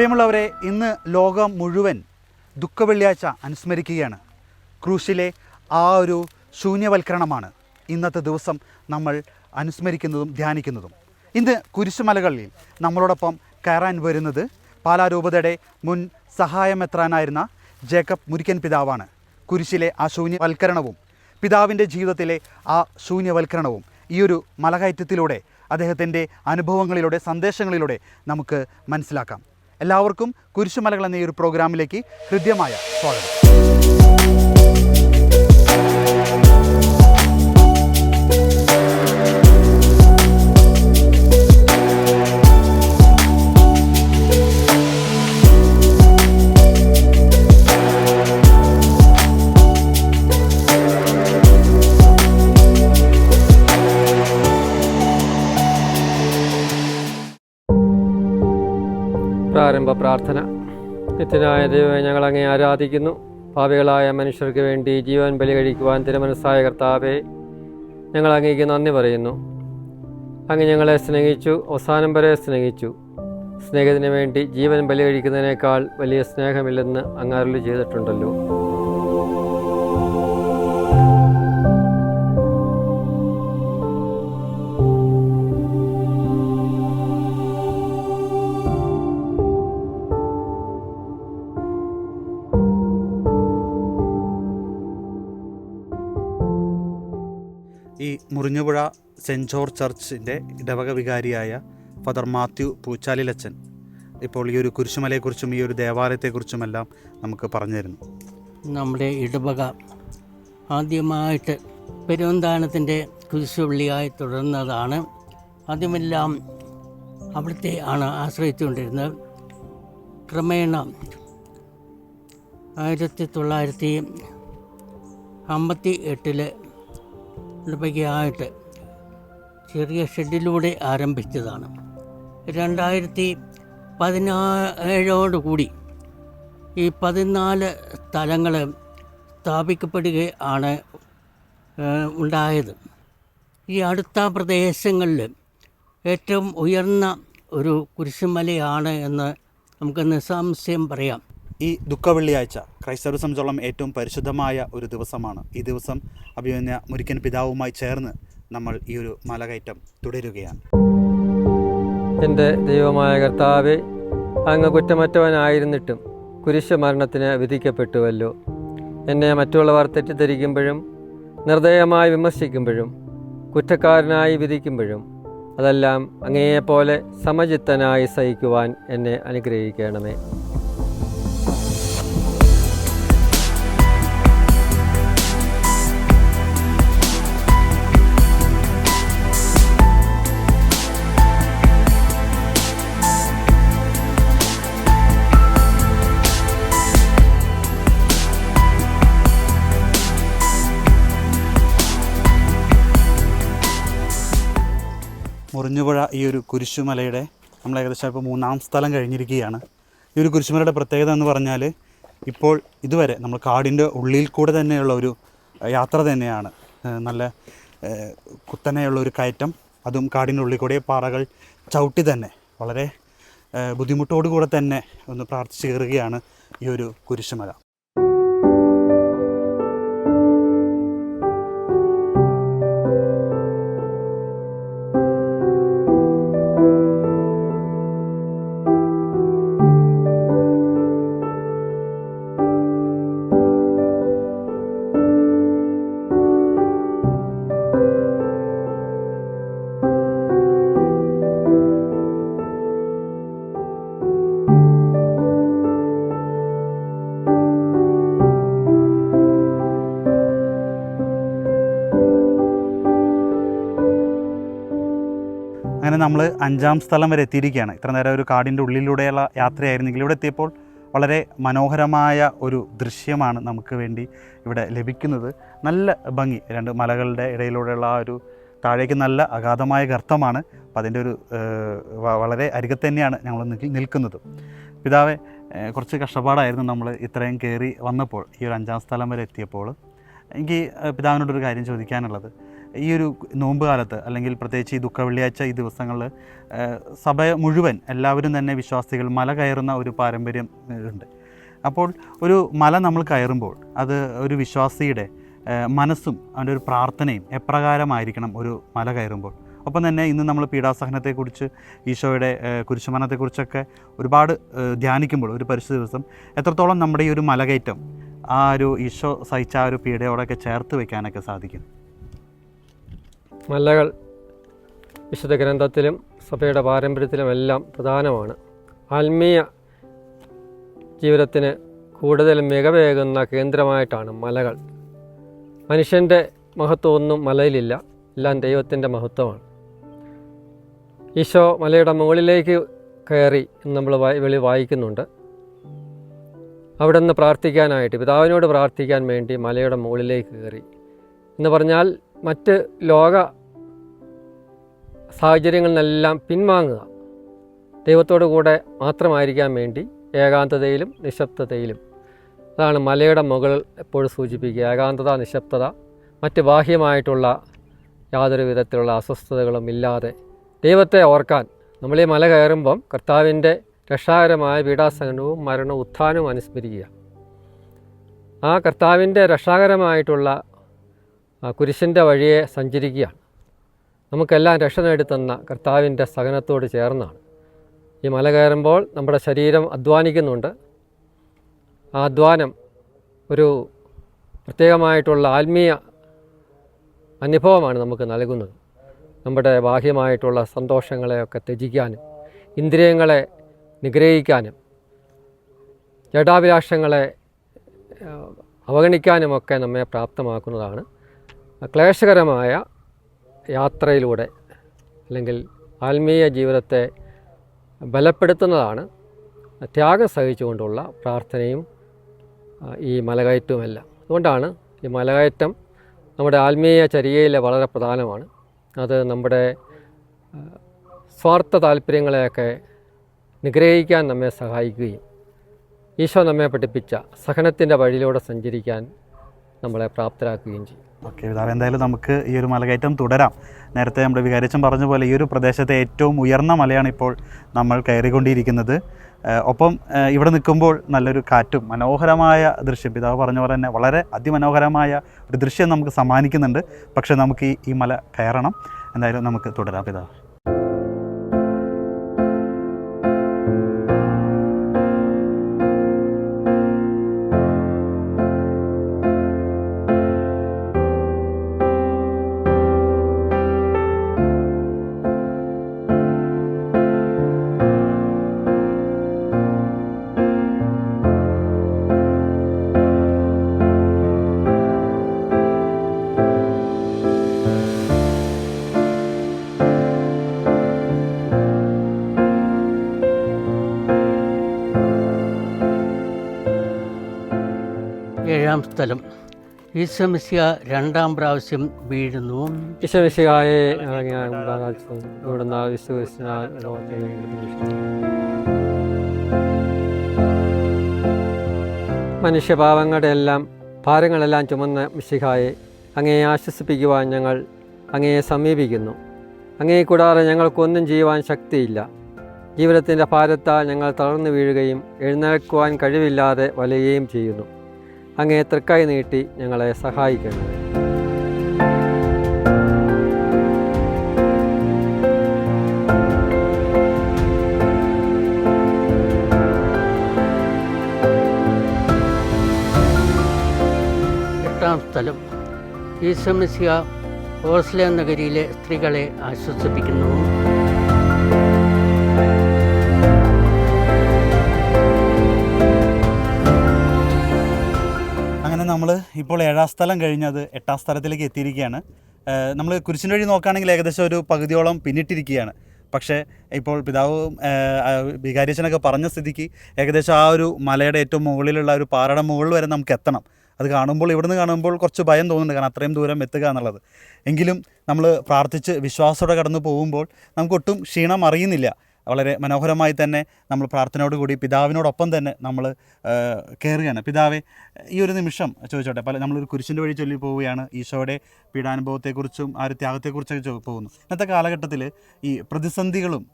പ്രിയമുള്ളവരെ, ഇന്ന് ലോകം മുഴുവൻ ദുഃഖവെള്ളിയാഴ്ച അനുസ്മരിക്കുകയാണ്. ക്രൂശിലെ ആ ഒരു ശൂന്യവൽക്കരണമാണ് ഇന്നത്തെ ദിവസം നമ്മൾ അനുസ്മരിക്കുന്നതും ധ്യാനിക്കുന്നതും. ഇന്ന് കുരിശുമലകളിൽ നമ്മളോടൊപ്പം കയറാൻ വരുന്നത് പാലാരൂപതയുടെ മുൻ സഹായമെത്രാനായിരുന്ന ജേക്കബ് മുരിക്കൻ പിതാവാണ്. കുരിശിലെ ആ ശൂന്യവൽക്കരണവും പിതാവിൻ്റെ ജീവിതത്തിലെ ആ ശൂന്യവൽക്കരണവും ഈ ഒരു മലകയറ്റത്തിലൂടെ അദ്ദേഹത്തിൻ്റെ അനുഭവങ്ങളിലൂടെ സന്ദേശങ്ങളിലൂടെ നമുക്ക് മനസ്സിലാക്കാം. എല്ലാവർക്കും കുരിശുമലകൾ എന്ന ഈ ഒരു പ്രോഗ്രാമിലേക്ക് ഹൃദ്യമായ സ്വാഗതം. പ്രാരംഭ പ്രാർത്ഥന. നിത്യനായ ദൈവമേ, ഞങ്ങൾ അങ്ങേ ആരാധിക്കുന്നു. പാപികളായ മനുഷ്യർക്ക് വേണ്ടി ജീവൻ ബലി കഴിക്കുവാൻ തിരുമനസ്സായ കർത്താവേ, ഞങ്ങൾ അങ്ങേക്ക് നന്ദി പറയുന്നു. അങ്ങ് ഞങ്ങളെ സ്നേഹിച്ചു, അവസാനം വരെ സ്നേഹിച്ചു. സ്നേഹത്തിന് വേണ്ടി ജീവൻ ബലി കഴിക്കുന്നതിനേക്കാൾ വലിയ സ്നേഹമില്ലെന്ന് അങ്ങ് അരുളി ചെയ്തിട്ടുണ്ടല്ലോ. ഈ മുറിഞ്ഞുപുഴ സെൻറ്റ് ജോർജ് ചർച്ചിൻ്റെ ഇടവക വികാരിയായ ഫാദർ മാത്യു പൂച്ചാലിലച്ചൻ ഇപ്പോൾ ഈ ഒരു കുരിശുമലയെക്കുറിച്ചും ഈ ഒരു ദേവാലയത്തെക്കുറിച്ചുമെല്ലാം നമുക്ക് പറഞ്ഞു തരുന്നു. നമ്മുടെ ഇടവക ആദ്യമായിട്ട് പെരുവന്താനത്തിൻ്റെ കുരിശുപള്ളിയായി തുടർന്നതാണ്. ആദ്യമെല്ലാം അവിടുത്തെ ആണ് ആശ്രയിച്ചുകൊണ്ടിരുന്നത്. ക്രമേണ 1958 ഇടവകയായിട്ട് ചെറിയ ഷെഡിലൂടെ ആരംഭിച്ചതാണ്. 2017 ഈ 14 സ്ഥലങ്ങൾ സ്ഥാപിക്കപ്പെടുകയാണ് ഉണ്ടായത്. ഈ അടുത്ത പ്രദേശങ്ങളിൽ ഏറ്റവും ഉയർന്ന ഒരു കുരിശുമലയാണ് എന്ന് നമുക്ക് നിസ്സംശയം പറയാം. ഈ ദുഃഖവെള്ളിയാഴ്ച ക്രൈസ്തവരെ സംബന്ധിച്ചോളം ഏറ്റവും പരിശുദ്ധമായ ഒരു ദിവസമാണ്. ഈ ദിവസം അഭിമന്യ മുരിക്കൻ പിതാവുമായി ചേർന്ന് നമ്മൾ ഈ ഒരു മലകയറ്റം തുടരുകയാണ്. എൻ്റെ ദൈവമായ കർത്താവേ, അങ്ങ് കുറ്റമറ്റവനായിരുന്നിട്ടും കുരിശ് മരണത്തിന് വിധിക്കപ്പെട്ടുവല്ലോ. എന്നെ മറ്റുള്ളവർ തെറ്റിദ്ധരിക്കുമ്പോഴും നിർദ്ദയമായി വിമർശിക്കുമ്പോഴും കുറ്റക്കാരനായി വിധിക്കുമ്പോഴും അതെല്ലാം അങ്ങയെപ്പോലെ സമചിത്തനായി സഹിക്കുവാൻ എന്നെ അനുഗ്രഹിക്കണമേ. മുറിഞ്ഞുപുഴ ഈ ഒരു കുരിശുമലയുടെ നമ്മൾ ഏകദേശം ഇപ്പോൾ 3-ാം സ്ഥലം കഴിഞ്ഞിരിക്കുകയാണ്. ഈ ഒരു കുരിശുമലയുടെ പ്രത്യേകത എന്ന് പറഞ്ഞാൽ ഇപ്പോൾ ഇതുവരെ നമ്മൾ കാടിൻ്റെ ഉള്ളിൽ കൂടെ തന്നെയുള്ള ഒരു യാത്ര തന്നെയാണ്. നല്ല കുത്തനെയുള്ള ഒരു കയറ്റം, അതും കാടിൻ്റെ ഉള്ളിൽ കൂടെ പാറകൾ ചവിട്ടി തന്നെ വളരെ ബുദ്ധിമുട്ടോടുകൂടെ തന്നെ ഒന്ന് പ്രാർത്ഥിച്ച് കയറുകയാണ് ഈ ഒരു കുരിശുമല. അങ്ങനെ നമ്മൾ 5-ാം സ്ഥലം വരെ എത്തിയിരിക്കുകയാണ്. ഇത്ര നേരം ഒരു കാടിൻ്റെ ഉള്ളിലൂടെയുള്ള യാത്രയായിരുന്നെങ്കിൽ ഇവിടെ എത്തിയപ്പോൾ വളരെ മനോഹരമായ ഒരു ദൃശ്യമാണ് നമുക്ക് വേണ്ടി ഇവിടെ ലഭിക്കുന്നത്. നല്ല ഭംഗി, 2 മലകളുടെ ഇടയിലൂടെയുള്ള ആ ഒരു താഴേക്ക് നല്ല അഗാധമായ ഗർത്തമാണ്. അപ്പം അതിൻ്റെ ഒരു വളരെ അരികത്ത് തന്നെയാണ് ഞങ്ങൾ നിൽക്കുന്നത്. പിതാവെ, കുറച്ച് കഷ്ടപ്പാടായിരുന്നു നമ്മൾ ഇത്രയും കയറി വന്നപ്പോൾ ഈ ഒരു 5-ാം സ്ഥലം വരെ എത്തിയപ്പോൾ. എനിക്ക് പിതാവിനോടൊരു കാര്യം ചോദിക്കാനുള്ളത്, ഈ ഒരു നോമ്പ് കാലത്ത് അല്ലെങ്കിൽ പ്രത്യേകിച്ച് ഈ ദുഃഖവെള്ളിയാഴ്ച ഈ ദിവസങ്ങളിൽ സഭ മുഴുവൻ എല്ലാവരും തന്നെ വിശ്വാസികൾ മല കയറുന്ന ഒരു പാരമ്പര്യം ഉണ്ട്. അപ്പോൾ ഒരു മല നമ്മൾ കയറുമ്പോൾ അത് ഒരു വിശ്വാസിയുടെ മനസ്സും അവൻ്റെ ഒരു പ്രാർത്ഥനയും എപ്രകാരമായിരിക്കണം ഒരു മല കയറുമ്പോൾ. ഒപ്പം തന്നെ ഇന്ന് നമ്മൾ പീഡാസഹനത്തെക്കുറിച്ച്, ഈശോയുടെ കുരിശുമരണത്തെക്കുറിച്ചൊക്കെ ഒരുപാട് ധ്യാനിക്കുമ്പോൾ ഒരു പരിശുദ്ധ ദിവസം എത്രത്തോളം നമ്മുടെ ഈ ഒരു മലകയറ്റം ആ ഒരു ഈശോ സഹിച്ച ആ ഒരു പീഡയോടൊക്കെ ചേർത്ത് വയ്ക്കാനൊക്കെ സാധിക്കും. മലകൾ വിശുദ്ധ ഗ്രന്ഥത്തിലും സഭയുടെ പാരമ്പര്യത്തിലുമെല്ലാം പ്രധാനമാണ്. ആത്മീയ ജീവിതത്തിന് കൂടുതൽ മികവേകുന്ന കേന്ദ്രമായിട്ടാണ് മലകൾ. മനുഷ്യൻ്റെ മഹത്വമൊന്നും മലയിലില്ല, എല്ലാം ദൈവത്തിൻ്റെ മഹത്വമാണ്. ഈശോ മലയുടെ മുകളിലേക്ക് കയറി എന്ന് നമ്മൾ വായിക്കുന്നുണ്ട്. അവിടെ നിന്ന് പ്രാർത്ഥിക്കാനായിട്ട്, പിതാവിനോട് പ്രാർത്ഥിക്കാൻ വേണ്ടി മലയുടെ മുകളിലേക്ക് കയറി എന്ന് പറഞ്ഞാൽ മറ്റ് ലോക സാഹചര്യങ്ങളിൽ നിന്നെല്ലാം പിൻവാങ്ങുക, ദൈവത്തോടു കൂടെ മാത്രമായിരിക്കാൻ വേണ്ടി ഏകാന്തതയിലും നിശബ്ദതയിലും. അതാണ് മലയുടെ മുകൾ എപ്പോഴും സൂചിപ്പിക്കുക. ഏകാന്തത, നിശബ്ദത, മറ്റ് ബാഹ്യമായിട്ടുള്ള യാതൊരു വിധത്തിലുള്ള അസ്വസ്ഥതകളും ഇല്ലാതെ ദൈവത്തെ ഓർക്കാൻ നമ്മൾ ഈ മല കയറുമ്പം കർത്താവിൻ്റെ രക്ഷാകരമായ പീഡാസഹനവും മരണവും ഉത്ഥാനവും അനുസ്മരിക്കുക. ആ കർത്താവിൻ്റെ രക്ഷാകരമായിട്ടുള്ള കുരിശിൻ്റെ വഴിയെ സഞ്ചരിക്കുകയാണ്. നമുക്കെല്ലാം രക്ഷ നേടിത്തന്ന കർത്താവിൻ്റെ സഹനത്തോട് ചേർന്നാണ് ഈ മല കയറുമ്പോൾ നമ്മുടെ ശരീരം അധ്വാനിക്കുന്നുണ്ട്. ആ അധ്വാനം ഒരു പ്രത്യേകമായിട്ടുള്ള ആത്മീയ അനുഭവമാണ് നമുക്ക് നൽകുന്നത്. നമ്മുടെ ബാഹ്യമായിട്ടുള്ള സന്തോഷങ്ങളെയൊക്കെ ത്യജിക്കാനും ഇന്ദ്രിയങ്ങളെ നിഗ്രഹിക്കാനും ജഡാഭിലാഷങ്ങളെ അവഗണിക്കാനുമൊക്കെ നമ്മെ പ്രാപ്തമാക്കുന്നതാണ് ക്ലേശകരമായ യാത്രയിലൂടെ, അല്ലെങ്കിൽ ആത്മീയ ജീവിതത്തെ ബലപ്പെടുത്തുന്നതാണ് ത്യാഗം സഹിച്ചുകൊണ്ടുള്ള പ്രാർത്ഥനയും ഈ മലകയറ്റവുമെല്ലാം. അതുകൊണ്ടാണ് ഈ മലകയറ്റം നമ്മുടെ ആത്മീയ ചര്യയിൽ വളരെ പ്രധാനമാണ്. അത് നമ്മുടെ സ്വാർത്ഥ താല്പര്യങ്ങളെയൊക്കെ നിഗ്രഹിക്കാൻ നമ്മെ സഹായിക്കുകയും ഈശോ നമ്മെ പഠിപ്പിച്ച സഹനത്തിൻ്റെ വഴിയിലൂടെ സഞ്ചരിക്കാൻ നമ്മളെ പ്രാപ്തരാക്കുകയും ചെയ്യും. ഓക്കെ പിതാവ്, എന്തായാലും നമുക്ക് ഈ ഒരു മലകയറ്റം തുടരാം. നേരത്തെ നമ്മുടെ വികാരിച്ചൻ പറഞ്ഞ പോലെ ഈ ഒരു പ്രദേശത്തെ ഏറ്റവും ഉയർന്ന മലയാണ് ഇപ്പോൾ നമ്മൾ കയറിക്കൊണ്ടിരിക്കുന്നത്. ഒപ്പം ഇവിടെ നിൽക്കുമ്പോൾ നല്ലൊരു കാറ്റും മനോഹരമായ ദൃശ്യം, പിതാവ് പറഞ്ഞ പോലെ തന്നെ വളരെ അതിമനോഹരമായ ഒരു ദൃശ്യം നമുക്ക് സമ്മാനിക്കുന്നുണ്ട്. പക്ഷേ നമുക്ക് ഈ മല കയറണം. എന്തായാലും നമുക്ക് തുടരാം പിതാവ്. ഏഴാം സ്ഥലം. ഈശോമിശിഹ രണ്ടാം പ്രാവശ്യം വീഴുന്നു. ഈശോമിശിഹായെ മനുഷ്യപാവങ്ങളുടെ എല്ലാം ഭാരങ്ങളെല്ലാം ചുമന്ന മിശിഹായെ അങ്ങയെ ആശ്വസിപ്പിക്കുവാൻ ഞങ്ങൾ അങ്ങയെ സമീപിക്കുന്നു. അങ്ങയെ കൂടാതെ ഞങ്ങൾക്കൊന്നും ചെയ്യുവാൻ ശക്തിയില്ല. ജീവിതത്തിൻ്റെ ഭാരത്താൽ ഞങ്ങൾ തളർന്നു വീഴുകയും എഴുന്നേൽക്കുവാൻ കഴിവില്ലാതെ വലയുകയും ചെയ്യുന്നു. അങ്ങേ തൃക്കൈ നീട്ടി ഞങ്ങളെ സഹായിക്കണം. എട്ടാം സ്ഥലം. ഈശോമിശിഹ ഓസ്ലോ നഗരിയിലെ സ്ത്രീകളെ ആശ്വസിപ്പിക്കുന്നു. നമ്മൾ ഇപ്പോൾ ഏഴാം സ്ഥലം കഴിഞ്ഞത് എട്ടാം സ്ഥലത്തിലേക്ക് എത്തിയിരിക്കുകയാണ്. നമ്മൾ കുരിശിൻ്റെ വഴി നോക്കുകയാണെങ്കിൽ ഏകദേശം ഒരു പകുതിയോളം പിന്നിട്ടിരിക്കുകയാണ്. പക്ഷേ ഇപ്പോൾ പിതാവും വികാരിച്ചനൊക്കെ പറഞ്ഞ സ്ഥിതിക്ക് ഏകദേശം ആ ഒരു മലയുടെ ഏറ്റവും മുകളിലുള്ള ഒരു പാറയുടെ മുകളിൽ വരെ നമുക്ക് എത്തണം. അത് കാണുമ്പോൾ ഇവിടുന്ന് കാണുമ്പോൾ കുറച്ച് ഭയം തോന്നുന്നുണ്ട്, കാരണം അത്രയും ദൂരം എത്തുക എന്നുള്ളത്. എങ്കിലും നമ്മൾ പ്രാർത്ഥിച്ച് വിശ്വാസത്തോടെ കടന്നു പോകുമ്പോൾ നമുക്കൊട്ടും ക്ഷീണം അറിയുന്നില്ല. വളരെ മനോഹരമായി തന്നെ നമ്മൾ പ്രാർത്ഥനയോടുകൂടി പിതാവിനോടൊപ്പം തന്നെ നമ്മൾ കയറുകയാണ്. പിതാവെ, ഈ ഒരു നിമിഷം ചോദിച്ചോട്ടെ, നമ്മളൊരു കുരിശിൻ്റെ വഴി ചൊല്ലി പോവുകയാണ്. ഈശോയുടെ പീഡാനുഭവത്തെക്കുറിച്ചും ആ ഒരു ത്യാഗത്തെക്കുറിച്ചൊക്കെ പോകുന്നു. ഇന്നത്തെ കാലഘട്ടത്തിൽ ഈ പ്രതിസന്ധികളും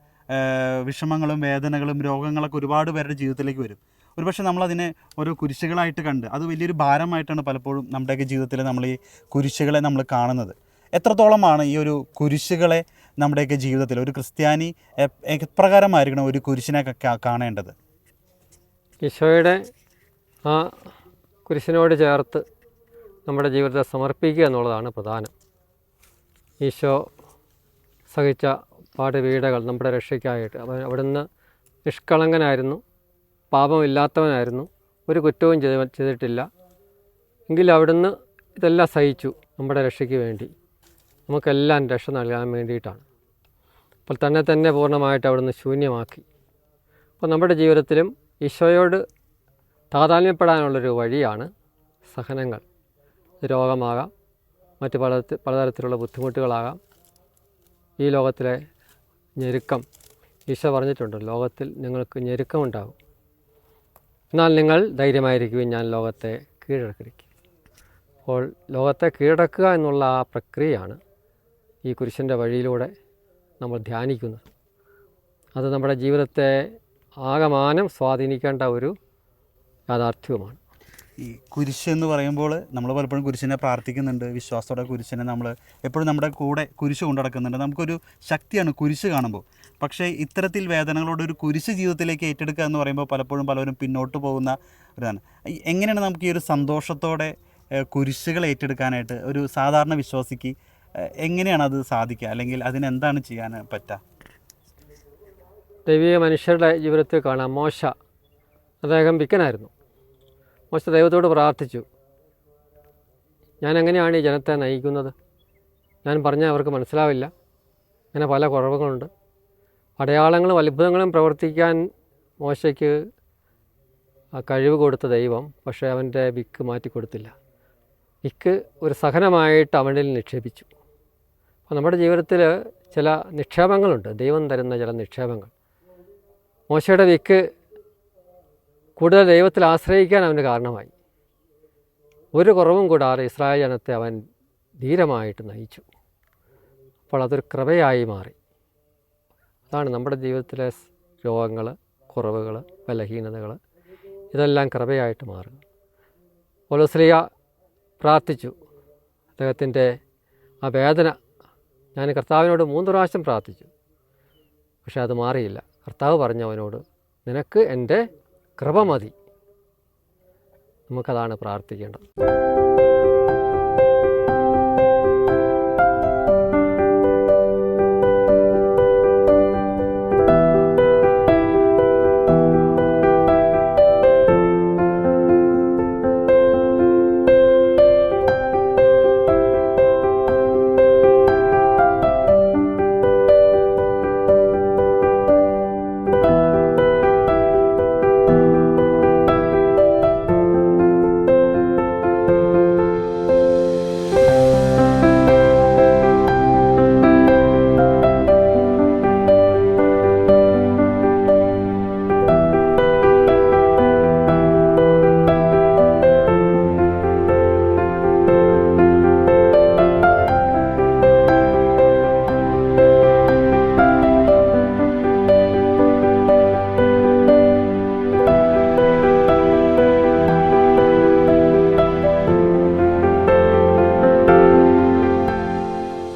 വിഷമങ്ങളും വേദനകളും രോഗങ്ങളൊക്കെ ഒരുപാട് പേരുടെ ജീവിതത്തിലേക്ക് വരും. ഒരുപക്ഷെ നമ്മളതിനെ ഓരോ കുരിശുകളായിട്ട് കണ്ട് അത് വലിയൊരു ഭാരമായിട്ടാണ് പലപ്പോഴും നമ്മുടെയൊക്കെ ജീവിതത്തിൽ നമ്മൾ ഈ കുരിശുകളെ നമ്മൾ കാണുന്നത്. എത്രത്തോളമാണ് ഈ ഒരു കുരിശുകളെ നമ്മുടെയൊക്കെ ജീവിതത്തിൽ ഒരു ക്രിസ്ത്യാനി എപ്രകാരമായിരിക്കണം ഒരു കുരിശിനെ കാണേണ്ടത്? ഈശോയുടെ ആ കുരിശിനോട് ചേർത്ത് നമ്മുടെ ജീവിതത്തെ സമർപ്പിക്കുക എന്നുള്ളതാണ് പ്രധാനം. ഈശോ സഹിച്ച പാടുപീഡകൾ നമ്മുടെ രക്ഷയ്ക്കായിട്ട് അവിടുന്ന് നിഷ്കളങ്കനായിരുന്നു, പാപമില്ലാത്തവനായിരുന്നു, ഒരു കുറ്റവും ചെയ്തിട്ടില്ല. എങ്കിലും അവിടുന്ന് ഇതെല്ലാം സഹിച്ചു നമ്മുടെ രക്ഷയ്ക്ക് വേണ്ടി, നമുക്കെല്ലാം രക്ഷ നൽകാൻ വേണ്ടിയിട്ടാണ്. അപ്പോൾ തന്നെ പൂർണ്ണമായിട്ട് അവിടുന്ന് ശൂന്യമാക്കി. അപ്പോൾ നമ്മുടെ ജീവിതത്തിലും ഈശോയോട് താതാത്മ്യപ്പെടാനുള്ളൊരു വഴിയാണ് സഹനങ്ങൾ. രോഗമാകാം, മറ്റ് പലതരത്തിലുള്ള ബുദ്ധിമുട്ടുകളാകാം, ഈ ലോകത്തിലെ ഞെരുക്കം. ഈശോ പറഞ്ഞിട്ടുണ്ട്, ലോകത്തിൽ നിങ്ങൾക്ക് ഞെരുക്കമുണ്ടാകും, എന്നാൽ നിങ്ങൾ ധൈര്യമായിരിക്കുകയും ഞാൻ ലോകത്തെ കീഴടക്കിയിരിക്കും. അപ്പോൾ ലോകത്തെ കീഴടക്കുക എന്നുള്ള ആ പ്രക്രിയയാണ് ഈ കുരിശിൻ്റെ വഴിയിലൂടെ നമ്മൾ ധ്യാനിക്കുന്നത്. അത് നമ്മുടെ ജീവിതത്തെ ആകമാനം സ്വാധീനിക്കേണ്ട ഒരു യാഥാർത്ഥ്യവുമാണ്. ഈ കുരിശ് എന്ന് പറയുമ്പോൾ നമ്മൾ പലപ്പോഴും കുരിശിനെ പ്രാർത്ഥിക്കുന്നുണ്ട്, വിശ്വാസത്തോടെ കുരിശിനെ നമ്മൾ എപ്പോഴും നമ്മുടെ കൂടെ കുരിശ് കൊണ്ടു നടക്കുന്നുണ്ട്. നമുക്കൊരു ശക്തിയാണ് കുരിശ് കാണുമ്പോൾ. പക്ഷേ ഇത്തരത്തിൽ വേദനകളോട് ഒരു കുരിശ് ജീവിതത്തിലേക്ക് ഏറ്റെടുക്കുക എന്ന് പറയുമ്പോൾ പലപ്പോഴും പലരും പിന്നോട്ട് പോകുന്ന ഒരിതാണ്. എങ്ങനെയാണ് നമുക്ക് ഈ ഒരു സന്തോഷത്തോടെ കുരിശുകൾ ഏറ്റെടുക്കാനായിട്ട് ഒരു സാധാരണ വിശ്വാസിക്ക് എങ്ങനെയാണ് അത് സാധിക്കുക, അല്ലെങ്കിൽ അതിനെന്താണ് ചെയ്യാൻ പറ്റുക? ദൈവീയ മനുഷ്യരുടെ ജീവിതത്തിൽ കാണാം. മോശ, അദ്ദേഹം വിക്കനായിരുന്നു. മോശ ദൈവത്തോട് പ്രാർത്ഥിച്ചു, ഞാൻ എങ്ങനെയാണ് ഈ ജനത്തെ നയിക്കുന്നത്? ഞാൻ പറഞ്ഞാൽ അവർക്ക് മനസ്സിലാവില്ല, അങ്ങനെ പല കുറവുകളുണ്ട്. അടയാളങ്ങളും അത്ഭുതങ്ങളും പ്രവർത്തിക്കാൻ മോശയ്ക്ക് കഴിവ് കൊടുത്ത ദൈവം പക്ഷേ അവൻ്റെ വിക്ക് മാറ്റിക്കൊടുത്തില്ല. വിക്ക് ഒരു സഹനമായിട്ട് അവനിൽ നിക്ഷേപിച്ചു. അപ്പോൾ നമ്മുടെ ജീവിതത്തിൽ ചില നിക്ഷേപങ്ങളുണ്ട്, ദൈവം തരുന്ന ചില നിക്ഷേപങ്ങൾ. മോശയുടെ വിക്ക് കൂടുതൽ ദൈവത്തിൽ ആശ്രയിക്കാൻ അവന് കാരണമായി. ഒരു കുറവും കൂടാതെ ഇസ്രായേൽ ജനത്തെ അവൻ ധീരമായിട്ട് നയിച്ചു. അപ്പോൾ അതൊരു കൃപയായി മാറി. അതാണ് നമ്മുടെ ജീവിതത്തിലെ രോഗങ്ങൾ, കുറവുകൾ, ബലഹീനതകൾ, ഇതെല്ലാം കൃപയായിട്ട് മാറുക. പൗലോസ്ലീഹ പ്രാർത്ഥിച്ചു, അദ്ദേഹത്തിൻ്റെ ആ വേദന, ഞാൻ കർത്താവിനോട് 3 പ്രാവശ്യം പ്രാർത്ഥിച്ചു, പക്ഷെ അത് മാറിയില്ല. കർത്താവ് പറഞ്ഞവനോട്, നിനക്ക് എൻ്റെ കൃപ മതി. നമുക്കതാണ് പ്രാർത്ഥിക്കേണ്ടത്.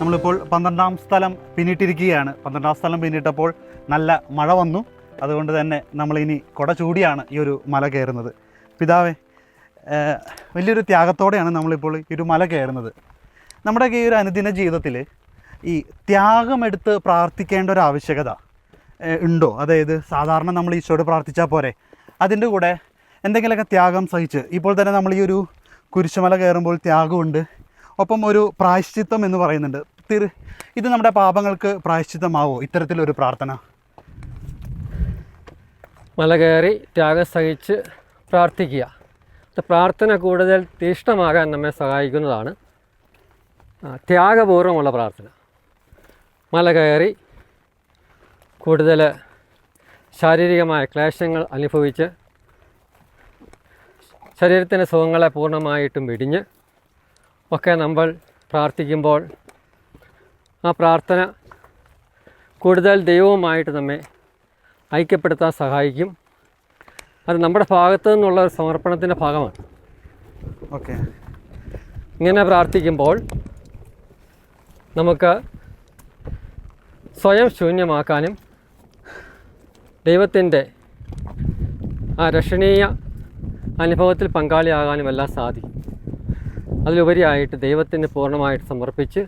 നമ്മളിപ്പോൾ 12ാം സ്ഥലം പിന്നിട്ടിരിക്കുകയാണ്. 12ാം സ്ഥലം പിന്നിട്ടപ്പോൾ നല്ല മഴ വന്നു. അതുകൊണ്ട് തന്നെ നമ്മളിനി കുട ചൂടിയാണ് ഈ ഒരു മല കയറുന്നത്. പിതാവേ, വലിയൊരു ത്യാഗത്തോടെയാണ് നമ്മളിപ്പോൾ ഈ ഒരു മല കയറുന്നത്. നമ്മുടെ ഈ ഒരു അനുദിന ജീവിതത്തിൽ ഈ ത്യാഗമെടുത്ത് പ്രാർത്ഥിക്കേണ്ട ഒരു ആവശ്യകത ഉണ്ടോ? അതായത് സാധാരണ നമ്മൾ ഈശോയോട് പ്രാർത്ഥിച്ചാൽ പോരെ, അതിൻ്റെ കൂടെ എന്തെങ്കിലുമൊക്കെ ത്യാഗം സഹിച്ച്, ഇപ്പോൾ തന്നെ നമ്മൾ ഈ ഒരു കുരിശുമല കയറുമ്പോൾ ത്യാഗമുണ്ട്, ഒപ്പം ഒരു പ്രായശ്ചിത്തം എന്ന് പറയുന്നുണ്ട്. ഇത് നമ്മുടെ പാപങ്ങൾക്ക് പ്രായശ്ചിത്തമാവോ ഇത്തരത്തിലൊരു പ്രാർത്ഥന? മല കയറി ത്യാഗം സഹിച്ച് പ്രാർത്ഥിക്കുക, പ്രാർത്ഥന കൂടുതൽ തീഷ്ണമാകാൻ നമ്മെ സഹായിക്കുന്നതാണ് ത്യാഗപൂർവ്വമുള്ള പ്രാർത്ഥന. മല കയറി കൂടുതൽ ശാരീരികമായ ക്ലേശങ്ങൾ അനുഭവിച്ച് ശരീരത്തിൻ്റെ സുഖങ്ങളെ പൂർണ്ണമായിട്ടും വെടിഞ്ഞ് ഒക്കെ നമ്മൾ പ്രാർത്ഥിക്കുമ്പോൾ ആ പ്രാർത്ഥന കൂടുതൽ ദൈവവുമായിട്ട് നമ്മെ ഐക്യപ്പെടുത്താൻ സഹായിക്കും. അത് നമ്മുടെ ഭാഗത്തു നിന്നുള്ള ഒരു സമർപ്പണത്തിൻ്റെ ഭാഗമാണ്. ഓക്കെ. ഇങ്ങനെ പ്രാർത്ഥിക്കുമ്പോൾ നമുക്ക് സ്വയം ശൂന്യമാക്കാനും ദൈവത്തിൻ്റെ ആ രക്ഷണീയ അനുഭവത്തിൽ പങ്കാളിയാകാനും എല്ലാം സാധിക്കും. അതിലുപരിയായിട്ട് ദൈവത്തിന് പൂർണ്ണമായിട്ട് സമർപ്പിച്ച്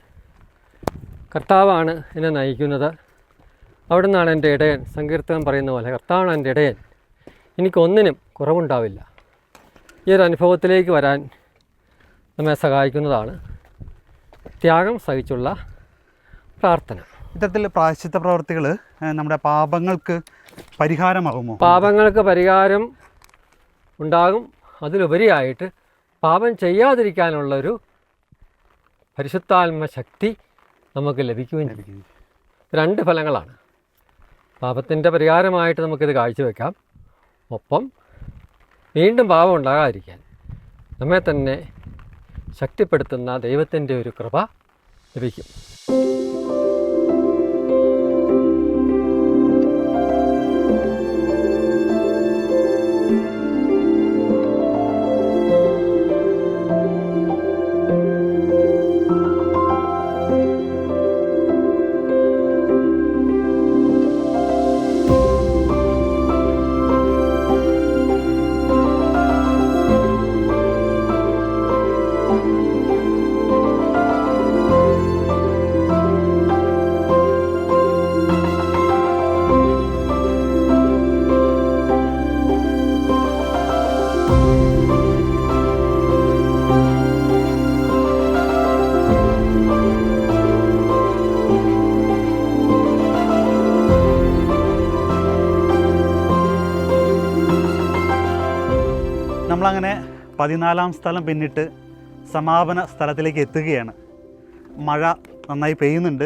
കർത്താവാണ് എന്നെ നയിക്കുന്നത്, അവിടെ നിന്നാണ് എൻ്റെ ഇടയൻ, സങ്കീർത്തനം പറയുന്ന പോലെ കർത്താവാണ് എൻ്റെ ഇടയൻ, എനിക്കൊന്നിനും കുറവുണ്ടാവില്ല. ഈ ഒരു അനുഭവത്തിലേക്ക് വരാൻ നമ്മെ സഹായിക്കുന്നതാണ് ത്യാഗം സഹിച്ചുള്ള പ്രാർത്ഥന. ഇത്തരത്തിൽ പ്രായശ്ചിത്ത പ്രവർത്തികൾ നമ്മുടെ പാപങ്ങൾക്ക് പരിഹാരമാകുമോ? പാപങ്ങൾക്ക് പരിഹാരം ഉണ്ടാകും. അതിലുപരിയായിട്ട് പാപം ചെയ്യാതിരിക്കാനുള്ളൊരു പരിശുദ്ധാത്മ ശക്തി നമുക്ക് ലഭിക്കുകയും ചെയ്യും. രണ്ട് ഫലങ്ങളാണ്. പാപത്തിൻ്റെ പരിഹാരമായിട്ട് നമുക്കിത് കാഴ്ചവെക്കാം. ഒപ്പം വീണ്ടും പാപം ഉണ്ടാകാതിരിക്കാൻ നമ്മെ തന്നെ ശക്തിപ്പെടുത്തുന്ന ദൈവത്തിൻ്റെ ഒരു കൃപ ലഭിക്കും. നമ്മളങ്ങനെ 14-ാം സ്ഥലം പിന്നിട്ട് സമാപന സ്ഥലത്തിലേക്ക് എത്തുകയാണ്. മഴ നന്നായി പെയ്യുന്നുണ്ട്.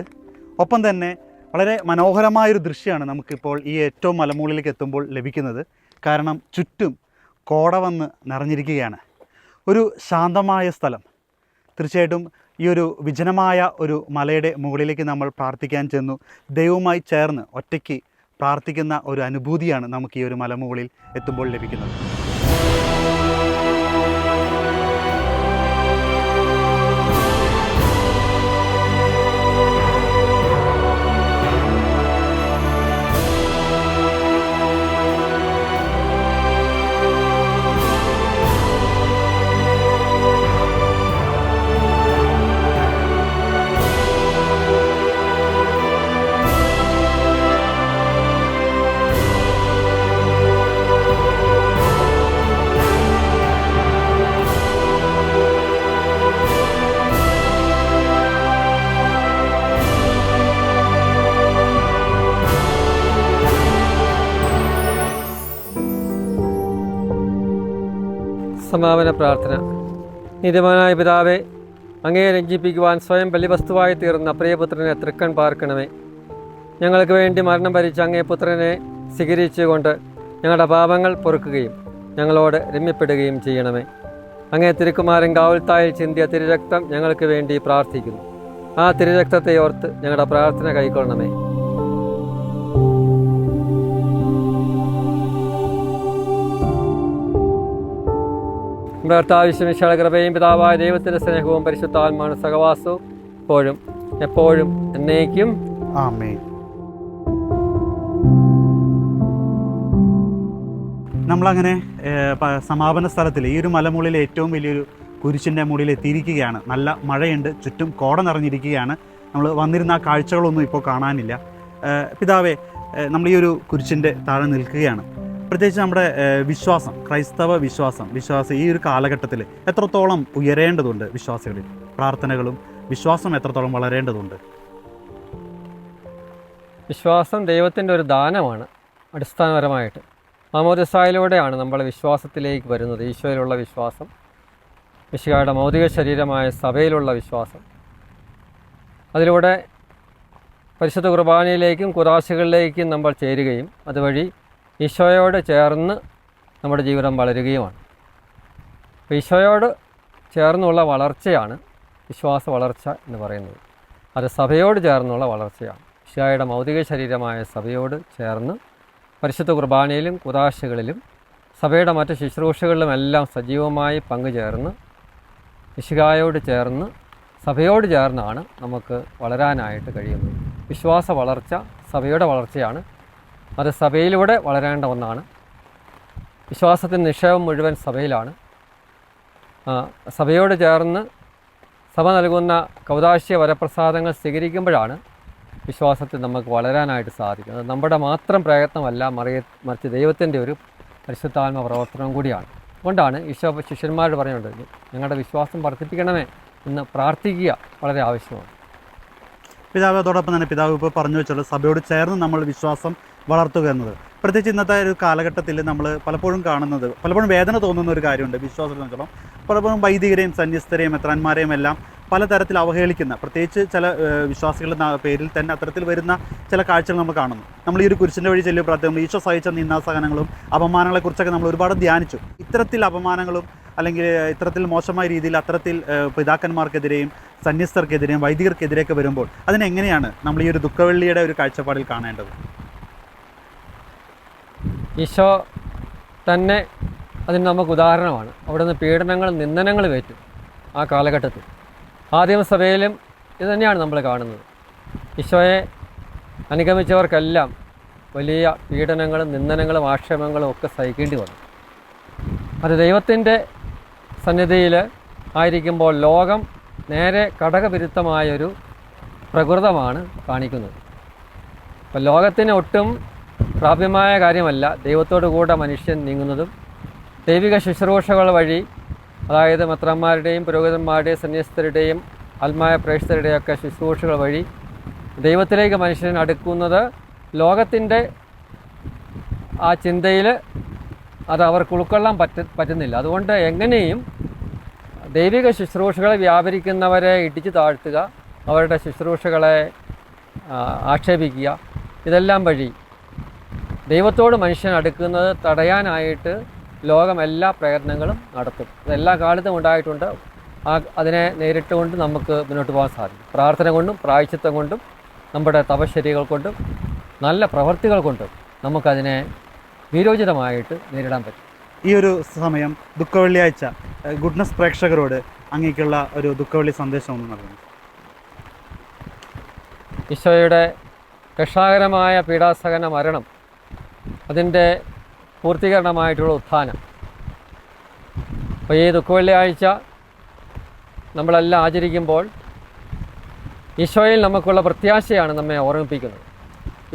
ഒപ്പം തന്നെ വളരെ മനോഹരമായൊരു ദൃശ്യമാണ് നമുക്കിപ്പോൾ ഈ ഏറ്റവും മലമുകളിലേക്ക് എത്തുമ്പോൾ ലഭിക്കുന്നത്. കാരണം ചുറ്റും കോട വന്ന് നിറഞ്ഞിരിക്കുകയാണ്. ഒരു ശാന്തമായ സ്ഥലം. തീർച്ചയായിട്ടും ഈ ഒരു വിജനമായ ഒരു മലയുടെ മുകളിലേക്ക് നമ്മൾ പ്രാർത്ഥിക്കാൻ ചെന്നു ദൈവവുമായി ചേർന്ന് ഒറ്റയ്ക്ക് പ്രാർത്ഥിക്കുന്ന ഒരു അനുഭൂതിയാണ് നമുക്ക് ഈ ഒരു മലമുകളിൽ എത്തുമ്പോൾ ലഭിക്കുന്നത്. സമാപന പ്രാർത്ഥന. നീതിമാനായ പിതാവേ, അങ്ങയെ രഞ്ജിപ്പിക്കുവാൻ സ്വയം ബലിവസ്തുവായി തീർന്ന പ്രിയപുത്രനെ തൃക്കൺ പാർക്കണമേ. ഞങ്ങൾക്ക് വേണ്ടി മരണം ഭരിച്ച അങ്ങേ പുത്രനെ സ്വീകരിച്ചുകൊണ്ട് ഞങ്ങളുടെ പാപങ്ങൾ പൊറുക്കുകയും ഞങ്ങളോട് രമ്യപ്പെടുകയും ചെയ്യണമേ. അങ്ങേ തിരുക്കുമാരൻ കാവൽത്തായിൽ ചിന്തിയ തിരുരക്തം ഞങ്ങൾക്ക് വേണ്ടി പ്രാർത്ഥിക്കുന്നു. ആ തിരുരക്തത്തെ ഓർത്ത് ഞങ്ങളുടെ പ്രാർത്ഥന കൈക്കൊള്ളണമേ. നമ്മുടെ കർത്താവിശ്വമിശിഹായുടെ കൃപയും പിതാവായ ദൈവത്തിൻ്റെ സ്നേഹവും പരിശുദ്ധാത്മാവിന്റെ സഹവാസവും ഇപ്പോഴും എപ്പോഴും എന്നേക്കും ആമേൻ. നമ്മളങ്ങനെ സമാപന സ്ഥലത്തിൽ ഈ ഒരു മലമുകളിൽ ഏറ്റവും വലിയൊരു കുരിശിൻ്റെ മുകളിൽ എത്തിയിരിക്കുകയാണ്. നല്ല മഴയുണ്ട്, ചുറ്റും കോട നിറഞ്ഞിരിക്കുകയാണ്. നമ്മൾ വന്നിരുന്ന ആ കാഴ്ചകളൊന്നും ഇപ്പോൾ കാണാനില്ല. പിതാവേ, നമ്മൾ ഈ ഒരു കുരിശിൻ്റെ താഴെ നിൽക്കുകയാണ്. പ്രത്യേകിച്ച് നമ്മുടെ വിശ്വാസം, ക്രൈസ്തവ വിശ്വാസം ഈ ഒരു കാലഘട്ടത്തിൽ എത്രത്തോളം ഉയരേണ്ടതുണ്ട്? വിശ്വാസികളിൽ പ്രാർത്ഥനകളും വിശ്വാസം എത്രത്തോളം വളരേണ്ടതുണ്ട്? വിശ്വാസം ദൈവത്തിൻ്റെ ഒരു ദാനമാണ്. അടിസ്ഥാനപരമായിട്ട് മാമോദിസായിലൂടെയാണ് നമ്മൾ വിശ്വാസത്തിലേക്ക് വരുന്നത്. ഈശോയിലുള്ള വിശ്വാസം, മിശിഹായുടെ ഭൗതിക ശരീരമായ സഭയിലുള്ള വിശ്വാസം, അതിലൂടെ പരിശുദ്ധ കുർബാനയിലേക്കും കുദാശകളിലേക്കും നമ്മൾ ചേരുകയും അതുവഴി ഈശോയോട് ചേർന്ന് നമ്മുടെ ജീവിതം വളരുകയുമാണ്. അപ്പോൾ ഈശോയോട് ചേർന്നുള്ള വളർച്ചയാണ് വിശ്വാസ വളർച്ച എന്ന് പറയുന്നത്. അത് സഭയോട് ചേർന്നുള്ള വളർച്ചയാണ്. ഈശോയുടെ ഭൗതിക ശരീരമായ സഭയോട് ചേർന്ന് പരിശുദ്ധ കുർബാനയിലും കുദാശകളിലും സഭയുടെ മറ്റ് ശുശ്രൂഷകളിലുമെല്ലാം സജീവമായി പങ്കുചേർന്ന് മിശിഹായോട് ചേർന്ന് സഭയോട് ചേർന്നാണ് നമുക്ക് വളരാനായിട്ട് കഴിയുന്നത്. വിശ്വാസ വളർച്ച സഭയുടെ വളർച്ചയാണ്. അത് സഭയിലൂടെ വളരേണ്ട ഒന്നാണ്. വിശ്വാസത്തിൻ്റെ നിക്ഷേപം മുഴുവൻ സഭയിലാണ്. സഭയോട് ചേർന്ന് സഭ നൽകുന്ന കൗദാശ്യ വരപ്രസാദങ്ങൾ സ്വീകരിക്കുമ്പോഴാണ് വിശ്വാസത്തിൽ നമുക്ക് വളരാനായിട്ട് സാധിക്കുന്നത്. അത് നമ്മുടെ മാത്രം പ്രയത്നമല്ല, മറിച്ച് ദൈവത്തിൻ്റെ ഒരു പരിശുദ്ധാത്മ പ്രവർത്തനം കൂടിയാണ്. അതുകൊണ്ടാണ് ഈശോ ശിഷ്യന്മാരോട് പറഞ്ഞുകൊണ്ട് ഞങ്ങളുടെ വിശ്വാസം വർദ്ധിപ്പിക്കണമേ എന്ന് പ്രാർത്ഥിക്കുക വളരെ ആവശ്യമാണ്. പിതാവ് അതോടൊപ്പം തന്നെ പിതാവ് ഇപ്പോൾ പറഞ്ഞു വെച്ചുള്ളത് സഭയോട് ചേർന്ന് നമ്മൾ വിശ്വാസം വളർത്തുക എന്നത്. പ്രത്യേകിച്ച് ഇന്നത്തെ ഒരു കാലഘട്ടത്തിൽ നമ്മൾ പലപ്പോഴും കാണുന്നത്, പലപ്പോഴും വേദന തോന്നുന്ന ഒരു കാര്യമുണ്ട് വിശ്വാസത്തെ സംബന്ധിച്ചിടത്തോളം. പലപ്പോഴും വൈദികരെയും സന്യസ്തരെയും മെത്രാന്മാരെയും എല്ലാം പലതരത്തിൽ അവഹേളിക്കുന്ന, പ്രത്യേകിച്ച് ചില വിശ്വാസികളുടെ പേരിൽ തന്നെ അത്തരത്തിൽ വരുന്ന ചില കാഴ്ചകൾ നമ്മൾ കാണുന്നു. നമ്മൾ ഈ ഒരു കുരിശിൻ്റെ വഴി ചെല്ലിയ പ്രാർത്ഥന ഈശോ സഹിച്ച നിന്ദാസഹനങ്ങളും അപമാനങ്ങളെക്കുറിച്ചൊക്കെ നമ്മൾ ഒരുപാട് ധ്യാനിച്ചു. ഇത്തരത്തിൽ അപമാനങ്ങളും അല്ലെങ്കിൽ ഇത്തരത്തിൽ മോശമായ രീതിയിൽ അത്തരത്തിൽ പിതാക്കന്മാർക്കെതിരെയും സന്യസ്തർക്കെതിരെയും വൈദികർക്കെതിരെയൊക്കെ വരുമ്പോൾ അതിനെങ്ങനെയാണ് നമ്മൾ ഈ ഒരു ദുഃഖവെള്ളിയുടെ ഒരു കാഴ്ചപ്പാടിൽ കാണേണ്ടത്? ഈശോ തന്നെ അതിന് നമുക്ക് ഉദാഹരണമാണ്. അവിടുന്ന് പീഡനങ്ങൾ നിന്ദനങ്ങൾ ഏറ്റു ആ കാലഘട്ടത്തിൽ. ആദിമ സഭയിലും ഇത് തന്നെയാണ് നമ്മൾ കാണുന്നത്. ഈശോയെ അനുഗമിച്ചവർക്കെല്ലാം വലിയ പീഡനങ്ങളും നിന്ദനങ്ങളും ആക്ഷേപങ്ങളും ഒക്കെ സഹിക്കേണ്ടി വന്നു. അത് ദൈവത്തിൻ്റെ സന്നിധിയിൽ ആയിരിക്കുമ്പോൾ ലോകം നേരെ ഘടകവിരുദ്ധമായൊരു പ്രകൃതമാണ് കാണിക്കുന്നത്. അപ്പോൾ ലോകത്തിന് ഒട്ടും പ്രാപ്യമായ കാര്യമല്ല ദൈവത്തോടു കൂടെ മനുഷ്യൻ നീങ്ങുന്നതും. ദൈവിക ശുശ്രൂഷകൾ വഴി, അതായത് മെത്രാന്മാരുടെയും പുരോഹിതന്മാരുടെയും സന്യസ്തരുടെയും ആത്മായ പ്രേക്ഷിതരുടെയൊക്കെ ശുശ്രൂഷകൾ വഴി ദൈവത്തിലേക്ക് മനുഷ്യൻ അടുക്കുന്നത് ലോകത്തിൻ്റെ ആ ചിന്തയിൽ അത് അവർക്ക് ഉൾക്കൊള്ളാൻ പറ്റുന്നില്ല. അതുകൊണ്ട് എങ്ങനെയും ദൈവിക ശുശ്രൂഷകളെ വ്യാപരിക്കുന്നവരെ ഇടിച്ചു താഴ്ത്തുക, അവരുടെ ശുശ്രൂഷകളെ ആക്ഷേപിക്കുക, ഇതെല്ലാം വഴി ദൈവത്തോട് മനുഷ്യൻ അടുക്കുന്നത് തടയാനായിട്ട് ലോകം എല്ലാ പ്രയത്നങ്ങളും നടത്തും. അതെല്ലാ കാലത്തും ഉണ്ടായിട്ടുണ്ട്. അതിനെ നേരിട്ടുകൊണ്ട് നമുക്ക് മുന്നോട്ട് പോകാൻ സാധിക്കും. പ്രാർത്ഥന കൊണ്ടും പ്രായശ്ചിത്തം കൊണ്ടും നമ്മുടെ തപശ്ചര്യകൾ കൊണ്ടും നല്ല പ്രവൃത്തികൾ കൊണ്ടും നമുക്കതിനെ വീരോചിതമായിട്ട് നേരിടാൻ പറ്റും. ഈ ഒരു സമയം ദുഃഖവെള്ളിയാഴ്ച ഗുഡ്നസ് പ്രേക്ഷകരോട് അങ്ങേക്കുള്ള ഒരു ദുഃഖവെള്ളി സന്ദേശം ഒന്ന് നൽകുന്നു. ഈശോയുടെ രക്ഷാകരമായ പീഡാസഹന മരണം, അതിൻ്റെ പൂർത്തീകരണമായിട്ടുള്ള ഉത്ഥാനം. അപ്പോൾ ഈ ദുഃഖവെള്ളിയാഴ്ച നമ്മളെല്ലാം ആചരിക്കുമ്പോൾ ഈശോയിൽ നമുക്കുള്ള പ്രത്യാശയാണ് നമ്മെ ഓർമ്മിപ്പിക്കുന്നത്.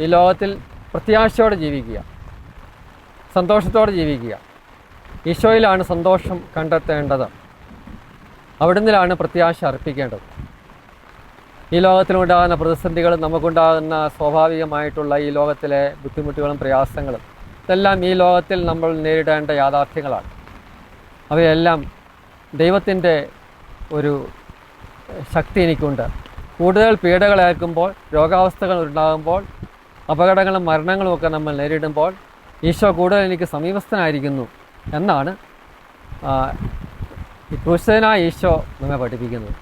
ഈ ലോകത്തിൽ പ്രത്യാശയോടെ ജീവിക്കുക, സന്തോഷത്തോടെ ജീവിക്കുക. ഈശോയിലാണ് സന്തോഷം കണ്ടെത്തേണ്ടത്, അവിടുന്നിലാണ് പ്രത്യാശ അർപ്പിക്കേണ്ടത്. ഈ ലോകത്തിലുണ്ടാകുന്ന പ്രതിസന്ധികളും നമുക്കുണ്ടാകുന്ന സ്വാഭാവികമായിട്ടുള്ള ഈ ലോകത്തിലെ ബുദ്ധിമുട്ടുകളും പ്രയാസങ്ങളും ഇതെല്ലാം ഈ ലോകത്തിൽ നമ്മൾ നേരിടേണ്ട യാഥാർത്ഥ്യങ്ങളാണ്. അവയെല്ലാം ദൈവത്തിൻ്റെ ഒരു ശക്തി എനിക്കുണ്ട്. കൂടുതൽ പീഡകളേൽക്കുമ്പോൾ, രോഗാവസ്ഥകൾ ഉണ്ടാകുമ്പോൾ, അപകടങ്ങളും മരണങ്ങളും ഒക്കെ നമ്മൾ നേരിടുമ്പോൾ ഈശോ കൂടുതൽ എനിക്ക് സമീപസ്ഥനായിരിക്കുന്നു എന്നാണ് ഈ ക്രൂശിതനായ ഈശോ നമ്മെ പഠിപ്പിക്കുന്നത്.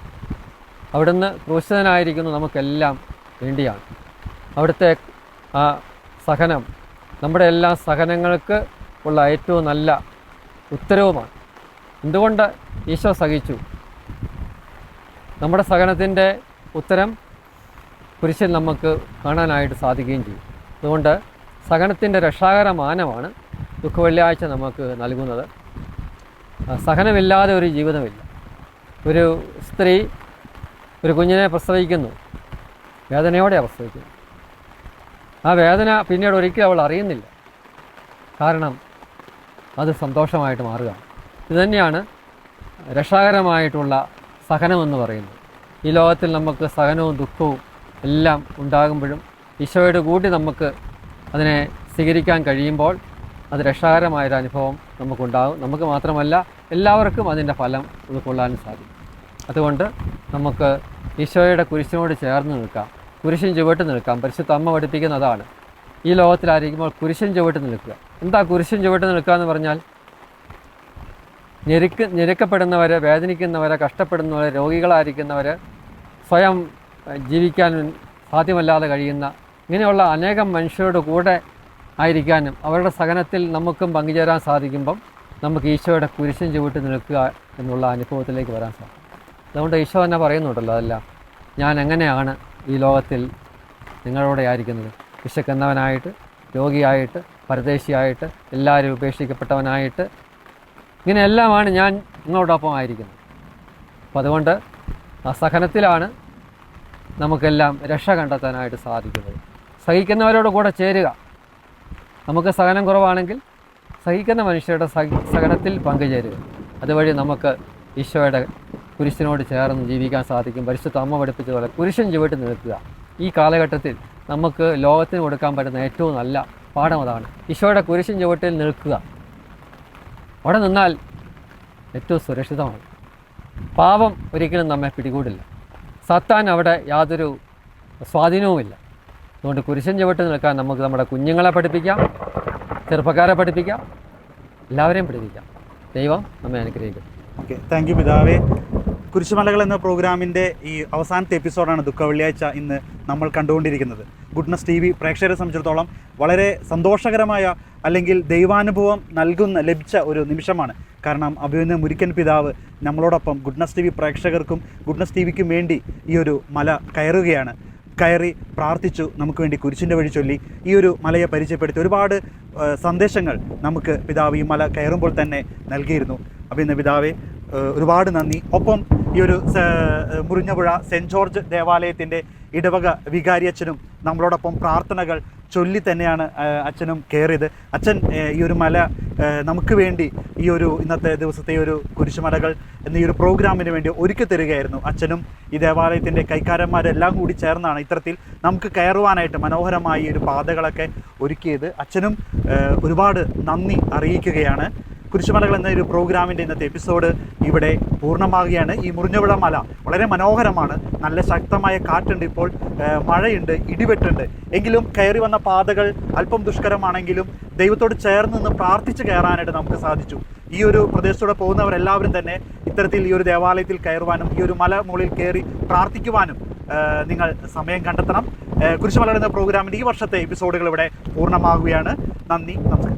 അവിടുന്ന് ക്രൂശിതനായിരിക്കുന്നു നമുക്കെല്ലാം വേണ്ടിയാണ്. അവിടുത്തെ ആ സഹനം നമ്മുടെ എല്ലാ സഹനങ്ങൾക്ക് ഉള്ള ഏറ്റവും നല്ല ഉത്തരവുമാണ്. എന്തുകൊണ്ട് ഈശോ സഹിച്ചു? നമ്മുടെ സഹനത്തിൻ്റെ ഉത്തരം കുരിശിൽ നമുക്ക് കാണാനായിട്ട് സാധിക്കുകയും ചെയ്യും. അതുകൊണ്ട് സഹനത്തിൻ്റെ രക്ഷാകര മാനമാണ് ദുഃഖവെള്ളിയാഴ്ച നമുക്ക് നൽകുന്നത്. സഹനമില്ലാതെ ഒരു ജീവിതമില്ല. ഒരു സ്ത്രീ ഒരു കുഞ്ഞിനെ പ്രസവിക്കുന്നു, വേദനയോടെയാണ് പ്രസവിക്കുന്നത്. ആ വേദന പിന്നീട് ഒരിക്കലും അവൾ അറിയുന്നില്ല. കാരണം അത് സന്തോഷമായിട്ട് മാറുകയാണ്. ഇതുതന്നെയാണ് രക്ഷാകരമായിട്ടുള്ള സഹനമെന്ന് പറയുന്നത്. ഈ ലോകത്തിൽ നമുക്ക് സഹനവും ദുഃഖവും എല്ലാം ഉണ്ടാകുമ്പോഴും ഈശോയോട് കൂടി നമുക്ക് അതിനെ സ്വീകരിക്കാൻ കഴിയുമ്പോൾ അത് രക്ഷാകരമായൊരു അനുഭവം നമുക്കുണ്ടാകും. നമുക്ക് മാത്രമല്ല, എല്ലാവർക്കും അതിൻ്റെ ഫലം ഉൾക്കൊള്ളാനും സാധിക്കും. അതുകൊണ്ട് നമുക്ക് ഈശോയുടെ കുരിശിനോട് ചേർന്ന് നിൽക്കാം, കുരിശിന് ചുവട്ട് നിൽക്കാം. പരിശുദ്ധ അമ്മ പഠിപ്പിക്കുന്നതാണ്. ഈ ലോകത്തിലായിരിക്കുമ്പോൾ കുരിശൻ ചുവട്ട് നിൽക്കുക. എന്താ കുരിശൻ ചുവട്ട് നിൽക്കുക എന്ന് പറഞ്ഞാൽ, ഞെരുക്കപ്പെടുന്നവർ, വേദനിക്കുന്നവർ, കഷ്ടപ്പെടുന്നവർ, രോഗികളായിരിക്കുന്നവർ, സ്വയം ജീവിക്കാൻ സാധ്യമല്ലാതെ കഴിയുന്ന ഇങ്ങനെയുള്ള അനേകം മനുഷ്യരുടെ കൂടെ ആയിരിക്കാനും അവരുടെ സഹനത്തിൽ നമുക്കും പങ്കുചേരാൻ സാധിക്കുമ്പം നമുക്ക് ഈശോയുടെ കുരിശൻ ചുവട്ട് നിൽക്കുക എന്നുള്ള അനുഭവത്തിലേക്ക് വരാൻ സാധിക്കും. അതുകൊണ്ട് ഈശോ തന്നെ പറയുന്നുണ്ടല്ലോ, അതല്ല ഞാൻ എങ്ങനെയാണ് ഈ ലോകത്തിൽ നിങ്ങളോടെ ആയിരിക്കുന്നത്, വിശക്കുന്നവനായിട്ട്, രോഗിയായിട്ട്, പരദേശിയായിട്ട്, എല്ലാവരും ഉപേക്ഷിക്കപ്പെട്ടവനായിട്ട്, ഇങ്ങനെയെല്ലാമാണ് ഞാൻ നിങ്ങളോടൊപ്പം ആയിരിക്കുന്നത്. അപ്പം അതുകൊണ്ട് ആ സഹനത്തിലാണ് നമുക്കെല്ലാം രക്ഷ കണ്ടെത്താനായിട്ട് സാധിക്കുന്നത്. സഹിക്കുന്നവരോട് കൂടെ ചേരുക. നമുക്ക് സഹനം കുറവാണെങ്കിൽ സഹിക്കുന്ന മനുഷ്യരുടെ സഹനത്തിൽ പങ്കുചേരുക. അതുവഴി നമുക്ക് ഈശോയുടെ കുരിശിനോട് ചേർന്ന് ജീവിക്കാൻ സാധിക്കും. പരിശുദ്ധ അമ്മ പഠിപ്പിച്ചതുപോലെ കുരിശൻ ചുവട്ട് നിൽക്കുക. ഈ കാലഘട്ടത്തിൽ നമുക്ക് ലോകത്തിന് കൊടുക്കാൻ പറ്റുന്ന ഏറ്റവും നല്ല പാഠം അതാണ്. ഈശോയുടെ കുരിശൻ ചുവട്ടിൽ നിൽക്കുക. അവിടെ നിന്നാൽ ഏറ്റവും സുരക്ഷിതമാണ്. പാപം ഒരിക്കലും നമ്മെ പിടികൂടില്ല. സാത്താൻ അവിടെ യാതൊരു സ്വാധീനവുമില്ല. അതുകൊണ്ട് കുരിശൻ ചുവട്ട് നിൽക്കാൻ നമുക്ക് നമ്മുടെ കുഞ്ഞുങ്ങളെ പഠിപ്പിക്കാം, ചെറുപ്പക്കാരെ പഠിപ്പിക്കാം, എല്ലാവരെയും പഠിപ്പിക്കാം. ദൈവം നമ്മെ അനുഗ്രഹിക്കും. ഓക്കെ, താങ്ക് യു പിതാവേ. കുരിശുമലകൾ എന്ന പ്രോഗ്രാമിൻ്റെ ഈ അവസാനത്തെ എപ്പിസോഡാണ് ദുഃഖ വെള്ളിയാഴ്ച ഇന്ന് നമ്മൾ കണ്ടുകൊണ്ടിരിക്കുന്നത്. ഗുഡ്നസ് TV പ്രേക്ഷകരെ സംബന്ധിച്ചിടത്തോളം വളരെ സന്തോഷകരമായ അല്ലെങ്കിൽ ദൈവാനുഭവം ലഭിച്ച ഒരു നിമിഷമാണ്. കാരണം അഭിമന്യ മുരിക്കൻ പിതാവ് നമ്മളോടൊപ്പം ഗുഡ്നസ് TV പ്രേക്ഷകർക്കും ഗുഡ്നസ് TVക്കും വേണ്ടി ഈ ഒരു മല കയറി പ്രാർത്ഥിച്ചു, നമുക്ക് വേണ്ടി കുരിശിൻ്റെ വഴി ചൊല്ലി ഈ ഒരു മലയെ പരിചയപ്പെടുത്തി ഒരുപാട് സന്ദേശങ്ങൾ നമുക്ക് പിതാവ് ഈ മല കയറുമ്പോൾ തന്നെ നൽകിയിരുന്നു. അപ്പോൾ ഇന്ന് പിതാവെ ഒരുപാട് നന്ദി. ഒപ്പം ഈ ഒരു മുറിഞ്ഞപുഴ സെൻറ്റ് ജോർജ് ദേവാലയത്തിൻ്റെ ഇടവക വികാരി അച്ഛനും നമ്മളോടൊപ്പം പ്രാർത്ഥനകൾ ചൊല്ലി തന്നെയാണ് അച്ഛനും കയറിയത്. അച്ഛൻ ഈ ഒരു മല നമുക്ക് വേണ്ടി ഈ ഒരു ഇന്നത്തെ ദിവസത്തെ ഒരു കുരിശുമലകൾ എന്ന ഈ ഒരു പ്രോഗ്രാമിന് വേണ്ടി ഒരുക്കി തരികയായിരുന്നു. അച്ഛനും ഈ ദേവാലയത്തിൻ്റെ കൈക്കാരന്മാരെല്ലാം കൂടി ചേർന്നാണ് ഇത്തരത്തിൽ നമുക്ക് കയറുവാനായിട്ട് മനോഹരമായി ഒരു പാതകളൊക്കെ ഒരുക്കിയത്. അച്ഛനും ഒരുപാട് നന്ദി അറിയിക്കുകയാണ്. കുരിശുമലകൾ എന്ന ഒരു പ്രോഗ്രാമിൻ്റെ ഇന്നത്തെ എപ്പിസോഡ് ഇവിടെ പൂർണ്ണമാകുകയാണ്. ഈ മുറിഞ്ഞപുഴ മല വളരെ മനോഹരമാണ്. നല്ല ശക്തമായ കാറ്റുണ്ട്, ഇപ്പോൾ മഴയുണ്ട്, ഇടിവെട്ടുണ്ട്. എങ്കിലും കയറി വന്ന പാതകൾ അല്പം ദുഷ്കരമാണെങ്കിലും ദൈവത്തോട് ചേർന്ന് നിന്ന് പ്രാർത്ഥിച്ച് കയറാനായിട്ട് നമുക്ക് സാധിച്ചു. ഈ ഒരു പ്രദേശത്തൂടെ പോകുന്നവരെല്ലാവരും തന്നെ ഇത്തരത്തിൽ ഈ ഒരു ദേവാലയത്തിൽ കയറുവാനും ഈ ഒരു മല മുകളിൽ കയറി പ്രാർത്ഥിക്കുവാനും നിങ്ങൾ സമയം കണ്ടെത്തണം. കുരിശുമലകൾ എന്ന പ്രോഗ്രാമിൻ്റെ ഈ വർഷത്തെ എപ്പിസോഡുകൾ ഇവിടെ പൂർണ്ണമാകുകയാണ്. നന്ദി, നമസ്കാരം.